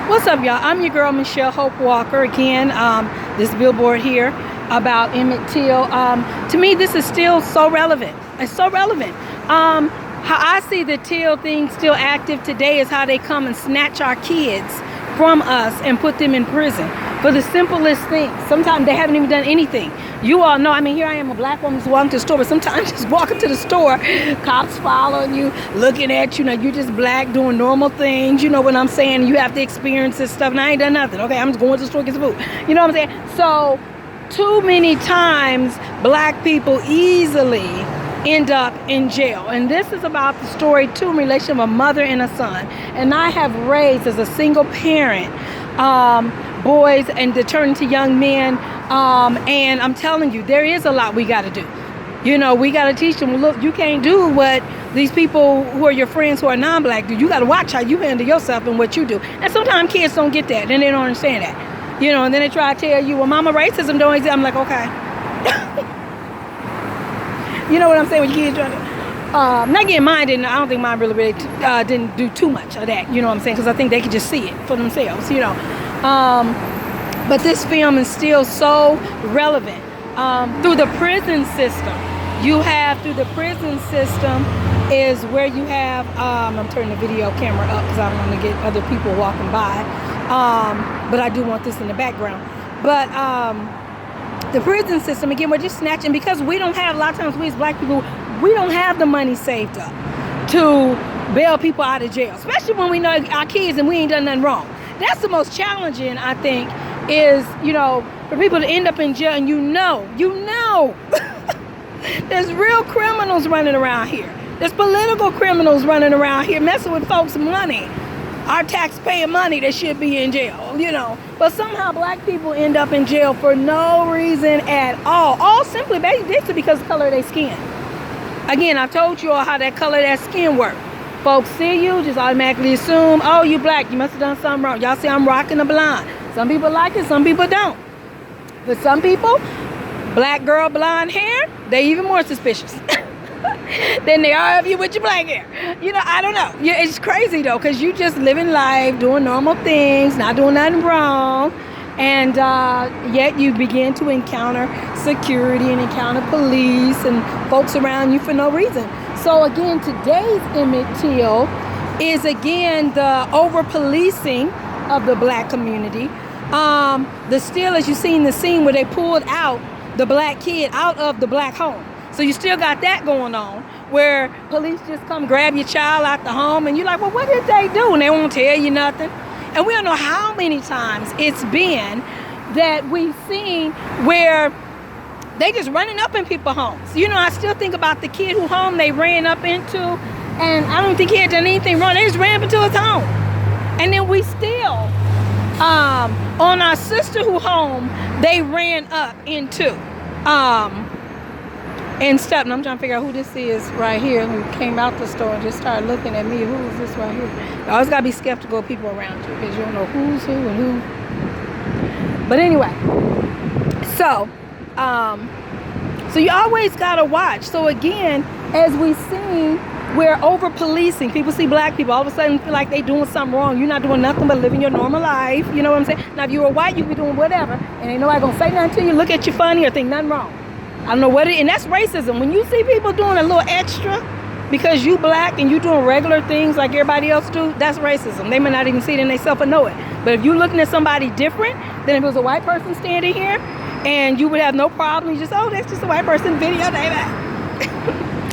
What's up, y'all? I'm your girl, Michelle Hope Walker. Again, this billboard here about Emmett Till. To me, this is still so relevant. It's so relevant. How I see the Till thing still active today is how they come and snatch our kids from us and put them in prison for the simplest things. Sometimes they haven't even done anything. You all know, I mean, here I am, a black woman who's walking to the store, but sometimes just walking to the store, cops following you, looking at you. Now, you just black, doing normal things. You know what I'm saying? You have to experience this stuff, and I ain't done nothing. Okay, I'm just going to the store to get some food. You know what I'm saying? So, too many times, black people easily end up in jail. And this is about the story, too, in relation of a mother and a son. And I have raised, as a single parent, boys and to turn into young men. And I'm telling you, there is a lot we got to do. You know, we got to teach them, look, you can't do what these people who are your friends who are non-black do. You got to watch how you handle yourself and what you do. And sometimes kids don't get that, and they don't understand that. You know, and then they try to tell you, well, mama, racism don't exist. I'm like, okay. You know what I'm saying? When your kids trying to, not getting mine didn't, I don't think mine really didn't do too much of that. You know what I'm saying? Because I think they could just see it for themselves, you know. But this film is still so relevant. Through the prison system, you have, through the prison system is where you have, I'm turning the video camera up because I don't want to get other people walking by. But I do want this in the background. But the prison system, again, we're just snatching, because we don't have, a lot of times we as black people, we don't have the money saved up to bail people out of jail, especially when we know our kids and we ain't done nothing wrong. That's the most challenging, I think, is, you know, for people to end up in jail and you know, there's real criminals running around here. There's political criminals running around here messing with folks' money. Our taxpayer money that should be in jail, you know. But somehow black people end up in jail for no reason at all simply basically because of the color of their skin. Again, I've told you all how that color of that skin works. Folks see you, just automatically assume, oh, you black, you must have done something wrong. Y'all see I'm rocking the blonde. Some people like it, some people don't. But some people, black girl, blonde hair, they even more suspicious than they are of you with your black hair. You know, I don't know. Yeah, it's crazy though, because you just living life, doing normal things, not doing nothing wrong. And yet you begin to encounter security and encounter police and folks around you for no reason. So again, today's Emmett Till is again the over-policing of the black community. The still, as you see in the scene where they pulled out the black kid out of the black home. So you still got that going on, where police just come grab your child out the home and you're like, well, what did they do? And they won't tell you nothing. And we don't know how many times it's been that we've seen where they just running up in people's homes. You know, I still think about the kid who home they ran up into, and I don't think he had done anything wrong. They just ran up into his home. And then we still, on our sister who home, they ran up into, and stuff. And I'm trying to figure out who this is right here who came out the store and just started looking at me. Who is this right here? You always got to be skeptical of people around you because you don't know who's who and who. But anyway, so you always got to watch. So again, as we see, we're over policing. People see black people, all of a sudden feel like they doing something wrong. You're not doing nothing but living your normal life. You know what I'm saying? Now, if you were white, you could be doing whatever, and ain't nobody gonna say nothing to you, look at you funny, or think nothing wrong. I don't know what it, and that's racism. When you see people doing a little extra because you black and you doing regular things like everybody else do, that's racism. They may not even see it in themselves or know it. But if you're looking at somebody different than if it was a white person standing here, and you would have no problem, you just, oh, that's just a white person video, baby.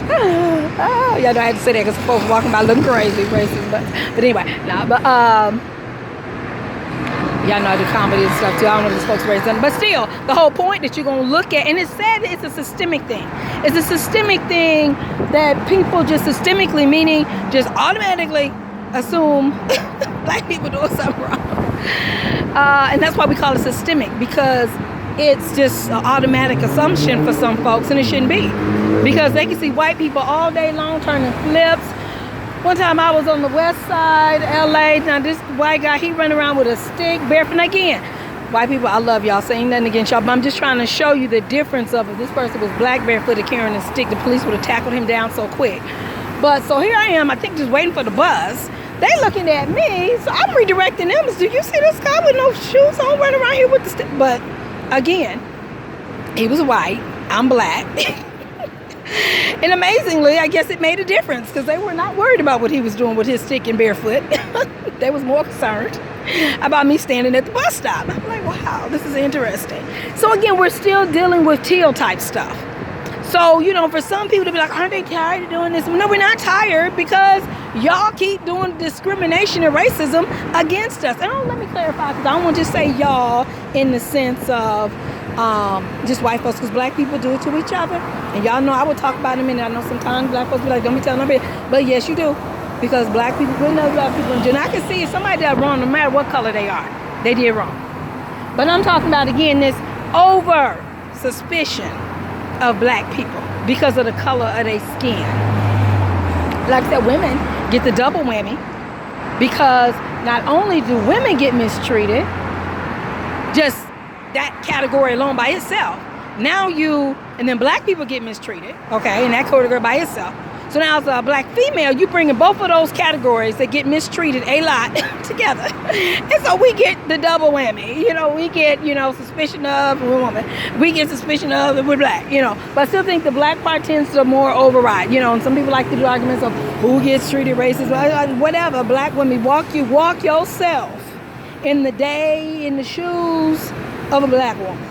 Oh, y'all know I had to say that because folks walking by looking crazy, racist. But anyway, nah, but y'all know I do comedy and stuff too. I don't know if this folks racist, but still, the whole point that you're gonna look at, and it's sad that it's a systemic thing. It's a systemic thing that people just systemically, meaning just automatically assume black people doing something wrong, and that's why we call it systemic, because it's just an automatic assumption for some folks, and it shouldn't be, because they can see white people all day long turning flips. One time I was on the west side, LA. Now this white guy, he run around with a stick, barefoot. Again, white people, I love y'all, saying nothing against y'all, but I'm just trying to show you the difference of it. This person was black, barefooted, carrying a stick. The police would have tackled him down so quick. But so here I am, I think just waiting for the bus They looking at me, so I'm redirecting them. Do you see this guy with no shoes on running around here with the stick? But again, he was white. I'm black. And amazingly, I guess it made a difference because they were not worried about what he was doing with his stick and barefoot. They was more concerned about me standing at the bus stop. I'm like, wow, this is interesting. So again, we're still dealing with teal type stuff. So, you know, for some people to be like, aren't they tired of doing this? No, we're not tired because y'all keep doing discrimination and racism against us. And let me clarify, because I don't want to just say y'all in the sense of just white folks, because black people do it to each other. And y'all know I will talk about it in a minute. I know sometimes black folks be like, don't be telling nobody. But yes, you do. Because black people putting other black people in jail. And I can see if somebody did wrong, no matter what color they are, they did wrong. But I'm talking about, again, this over suspicion of black people because of the color of their skin. Like I said, women get the double whammy because not only do women get mistreated, just that category alone by itself. Now and then black people get mistreated, okay, in that category by itself. So now as a black female, you bringing both of those categories that get mistreated a lot together. And so we get the double whammy. You know, we get, suspicion of we're woman. We get suspicion of we're black, But I still think the black part tends to more override, and some people like to do arguments of who gets treated racist, whatever. Black women, walk yourself in the shoes of a black woman.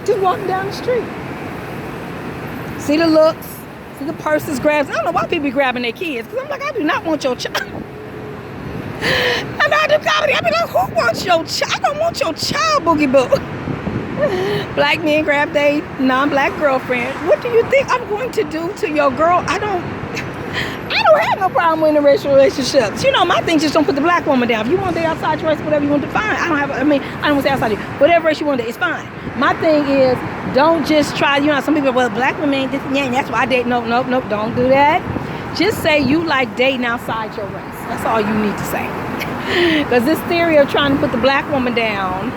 Just walking down the street. See the looks. See the purses grabs. I don't know why people be grabbing their kids. Because I'm like, I do not want your child. I know I do comedy. I be like, who wants your child? I don't want your child, boogie boo. Black men grab their non-black girlfriend. What do you think I'm going to do to your girl? I don't have no problem with interracial relationships. My thing, just don't put the black woman down. If you want to date outside your race, whatever you want to, fine. I don't want to say outside you. Whatever race you want to date, it's fine. My thing is, don't just try, some people, well, black women ain't this and that, and that's why I date. Nope, don't do that. Just say you like dating outside your race. That's all you need to say. Because this theory of trying to put the black woman down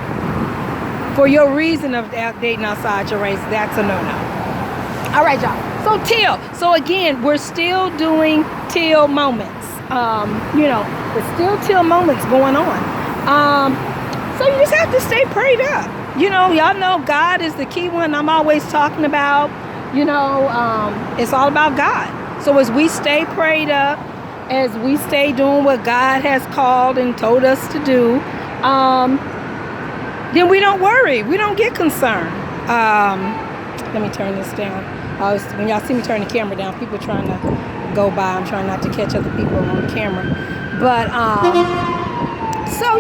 for your reason of dating outside your race, that's a no-no. All right, y'all. So teal. So again, we're still doing teal moments. There's still teal moments going on. So you just have to stay prayed up. Y'all know God is the key one I'm always talking about. It's all about God. So as we stay prayed up, as we stay doing what God has called and told us to do, then we don't worry. We don't get concerned. Let me turn this down. When y'all see me turn the camera down, people trying to go by. I'm trying not to catch other people on the camera. But, so,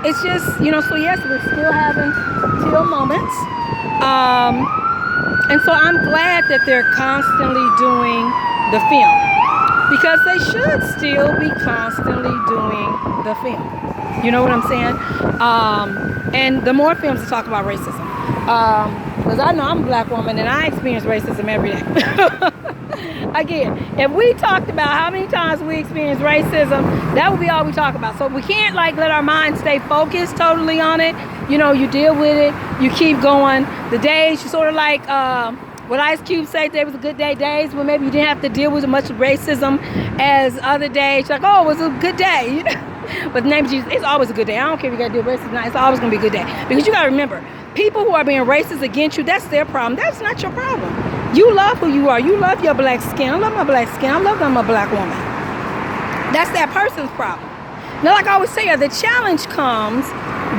it's just, so yes, we're still having teal moments. And so I'm glad that they're constantly doing the film. Because they should still be constantly doing the film. You know what I'm saying? And the more films to talk about racism. Because I know I'm a black woman and I experience racism every day. Again, if we talked about how many times we experience racism, that would be all we talk about. So we can't let our mind stay focused totally on it. You deal with it. You keep going. The days, you sort of like what Ice Cube said, today was a good day. Days when maybe you didn't have to deal with as much racism as other days. Like, oh, it was a good day. But the name of Jesus, it's always a good day. I don't care if you got to deal with racism. It's always going to be a good day. Because you got to remember, people who are being racist against you, that's their problem. That's not your problem. You love who you are. You love your black skin. I love my black skin. I love that I'm a black woman. That's that person's problem. Now, like I always say, the challenge comes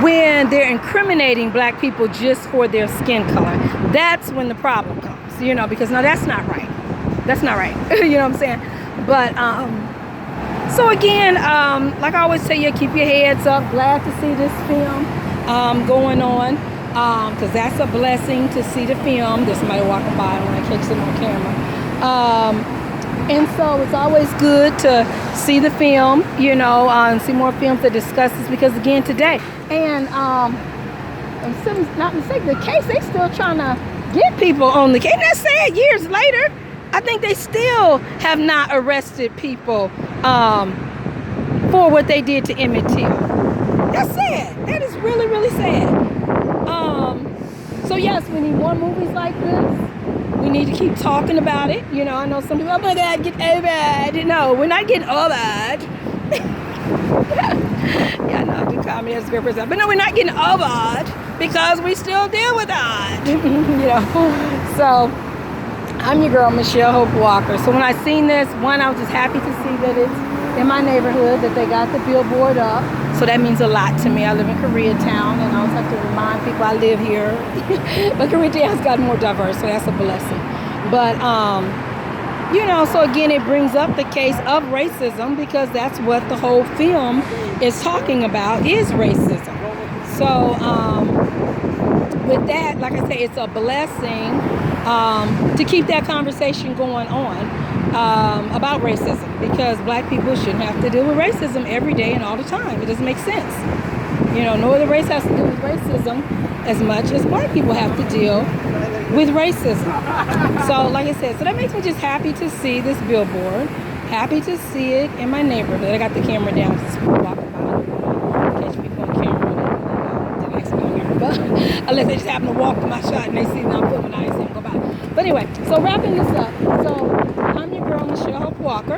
when they're incriminating black people just for their skin color. That's when the problem comes, because no, that's not right. That's not right. You know what I'm saying? But, so again, like I always say, keep your heads up. Glad to see this film going on. Because that's a blessing to see the film. There's somebody walking by, I don't want to catch them on camera. And so it's always good to see the film, and see more films that discuss this. Because again, today, and if not mistaken, the case, they still trying to get people on the case. That's sad. Years later, I think they still have not arrested people for what they did to Emmett Till. That's sad. That is really, really sad. So yes, we need more movies like this. We need to keep talking about it. I know some people, oh my God, get over it. No, we're not getting over it. Yeah, no, do comedy as a great person. But no, we're not getting over odd because we still deal with odd. You know. So I'm your girl, Michelle Hope Walker. So when I seen this, one, I was just happy to see that it's in my neighborhood, that they got the billboard up. So that means a lot to me. I live in Koreatown, and I always have to remind people I live here. But Koreatown's gotten more diverse, so that's a blessing. But, you know, so again, it brings up the case of racism because that's what the whole film is talking about, is racism. So with that, like I say, it's a blessing to keep that conversation going on about racism, because black people shouldn't have to deal with racism every day and all the time. It doesn't make sense. You know, no other race has to deal with racism as much as black people have to deal with racism. So like I said, so that makes me just happy to see this billboard, happy to see it in my neighborhood. I got the camera down so people walking by, catch people on camera, didn't actually on camera, but unless they just happen to walk to my shot and they see that I'm filming, I see them go by. But anyway, so wrapping this up, so I'm your girl, Michelle Hope Walker,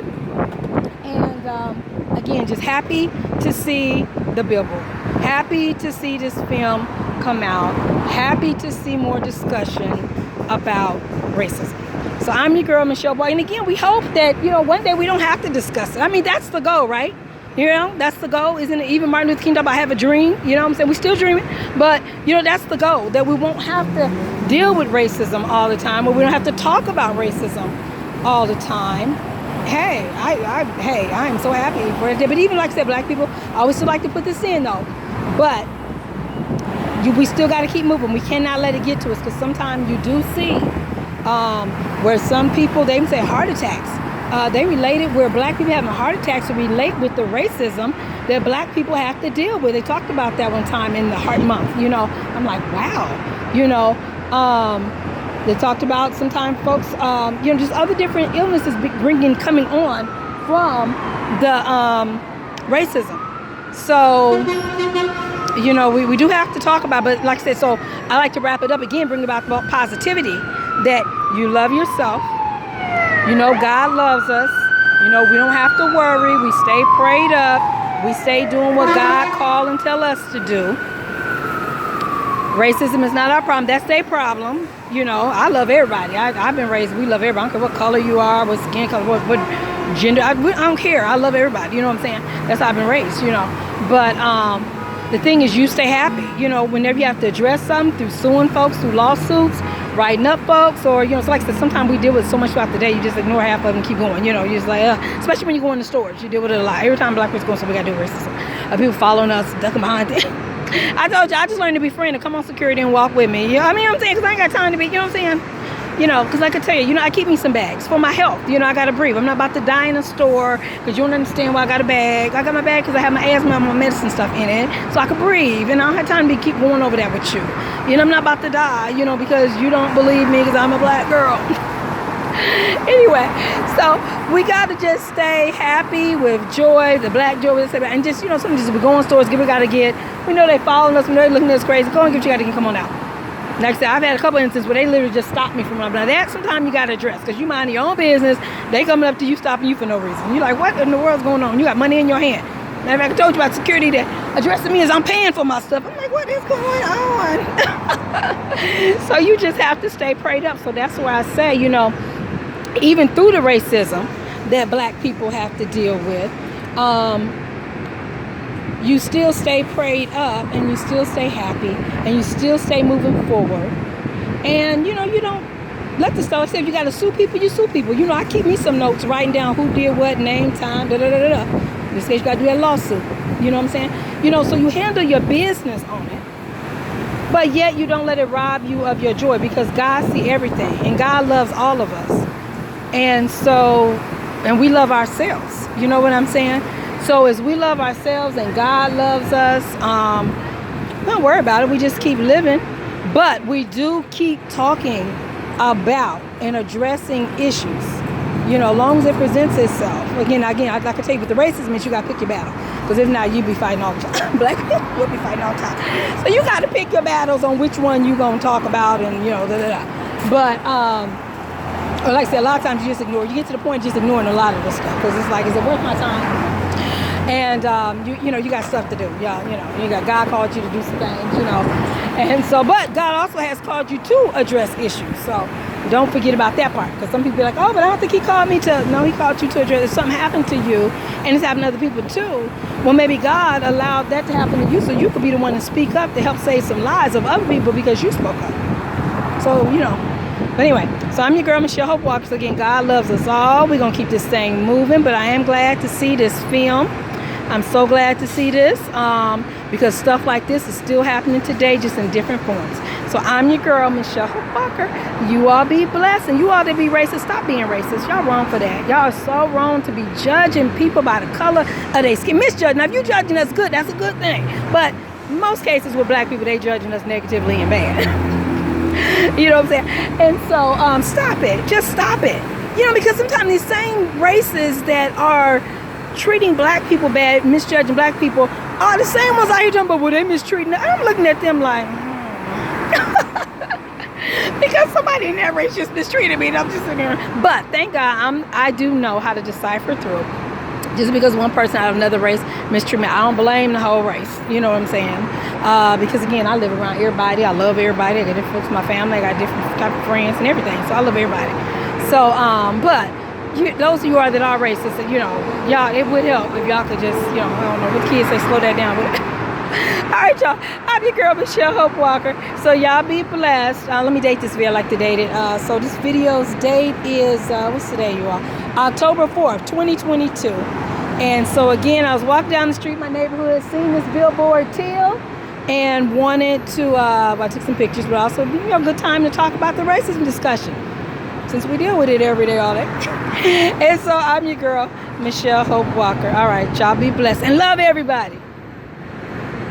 and again, just happy to see the billboard, happy to see this film come out, happy to see more discussion about racism. So I'm your girl, Michelle Walker, and again, we hope that, you know, one day we don't have to discuss it. I mean, that's the goal, right? You know, that's the goal, isn't it? Even Martin Luther King talked about, I have a dream, you know what I'm saying? We're still dreaming, but, you know, that's the goal, that we won't have to deal with racism all the time, or we don't have to talk about racism all the time. Hey, I am so happy for it. But even like I said, black people, I always still like to put this in though, but we still got to keep moving. We cannot let it get to us, because sometimes you do see where some people, they even say heart attacks. They relate it where black people having heart attacks to relate with the racism that black people have to deal with. They talked about that one time in the Heart Month. You know, I'm like, wow. You know, they talked about sometimes folks, you know, just other different illnesses coming on from the racism. So, you know, we do have to talk about, but like I said, so I like to wrap it up again, bring about positivity, that you love yourself. You know, God loves us. You know, we don't have to worry. We stay prayed up. We stay doing what God called and tell us to do. Racism is not our problem. That's their problem. You know, I love everybody. I've been raised, we love everybody. I don't care what color you are, what skin color, what gender. I don't care. I love everybody. You know what I'm saying? That's how I've been raised, you know. But the thing is, you stay happy. You know, whenever you have to address something through suing folks, through lawsuits, writing up folks, or, you know, it's like I said, sometimes we deal with so much throughout the day, you just ignore half of them and keep going. You know, you're just like, especially when you go in the stores, you deal with it a lot. Every time black person goes, so we got to do racism. People following us, ducking behind things. I told you, I just learned to be friendly. Come on security and walk with me. You know, I mean, I'm saying, because I ain't got time to be, you know what I'm saying? You know, because I could tell you, you know, I keep me some bags for my health. You know, I got to breathe. I'm not about to die in a store, because you don't understand why I got a bag. I got my bag because I have my asthma and my medicine stuff in it, so I can breathe. And I don't have time to keep going over that with you. You know, I'm not about to die, you know, because you don't believe me because I'm a black girl. Anyway, so we got to just stay happy with joy, the black joy, and just, you know, something just we go in stores, get what we got to get. We know they following us, we know they looking at us crazy. Go and get what you got to get, come on out. Like I said, I've had a couple instances where they literally just stopped me from what I'm doing. That sometimes you got to address, because you mind your own business. They coming up to you, stopping you for no reason. You're like, what in the world's going on? You got money in your hand. And I told you about security that addressing me as I'm paying for my stuff. I'm like, what is going on? So you just have to stay prayed up. So that's why I say, you know, even through the racism that black people have to deal with, you still stay prayed up, and you still stay happy, and you still stay moving forward. And, you know, you don't let the stuff, say if you got to sue people, you sue people. You know, I keep me some notes writing down who did what, name, time, da-da-da-da-da. In this case, you got to do that lawsuit. You know what I'm saying? You know, so you handle your business on it, but yet you don't let it rob you of your joy, because God sees everything, and God loves all of us. And so, and we love ourselves. You know what I'm saying? So as we love ourselves and God loves us, don't worry about it. We just keep living. But we do keep talking about and addressing issues, you know, as long as it presents itself. Again, like I can tell you, with the racism, you got to pick your battle. Because if not, you be fighting all the time. Black people will be fighting all the time. So you got to pick your battles on which one you going to talk about, and, you know, da-da-da. But, like I said, a lot of times you just ignore. You get to the point of just ignoring a lot of this stuff, because it's like, is it worth my time? And you know, you got stuff to do. Y'all, you know, you got God called you to do some things, you know. And so, but God also has called you to address issues. So don't forget about that part, because some people be like, oh, but I don't think he called me to. No, he called you to address. If something happened to you and it's happened to other people too, well, maybe God allowed that to happen to you so you could be the one to speak up to help save some lives of other people because you spoke up. So, you know. But anyway, so I'm your girl, Michelle Hope Walker. So again, God loves us all. We're going to keep this thing moving, but I am glad to see this film. I'm so glad to see this because stuff like this is still happening today, just in different forms. So I'm your girl, Michelle Hope Walker. You all be blessed, and you all that be racist, stop being racist. Y'all wrong for that. Y'all are so wrong to be judging people by the color of their skin. Misjudging. Now, if you judging us good, that's a good thing. But in most cases with black people, they judging us negatively and bad. You know what I'm saying? And so stop it. Just stop it. You know, because sometimes these same races that are treating black people bad, misjudging black people, are the same ones out here talking about, well, they mistreating them. I'm looking at them like, because somebody in that race just mistreated me, and I'm just sitting there. But thank God, I do know how to decipher through. Just because one person out of another race mistreat me, I don't blame the whole race. You know what I'm saying? Because again, I live around everybody. I love everybody. I got different folks in my family. I got different type of friends and everything. So I love everybody. So, but those of you that are racist, you know, y'all, it would help if y'all could just, you know, I don't know, with kids say slow that down. All right, y'all. I'm your girl, Michelle Hope Walker. So y'all be blessed. Let me date this video. I like to date it. So this video's date is, what's today, you all? October 4th, 2022. And so again, I was walking down the street, my neighborhood, seeing this billboard Teal, and wanted to, I took some pictures, but also, you know, a good time to talk about the racism discussion, since we deal with it every day, all day. And so I'm your girl, Michelle Hope Walker. All right, y'all be blessed and love everybody.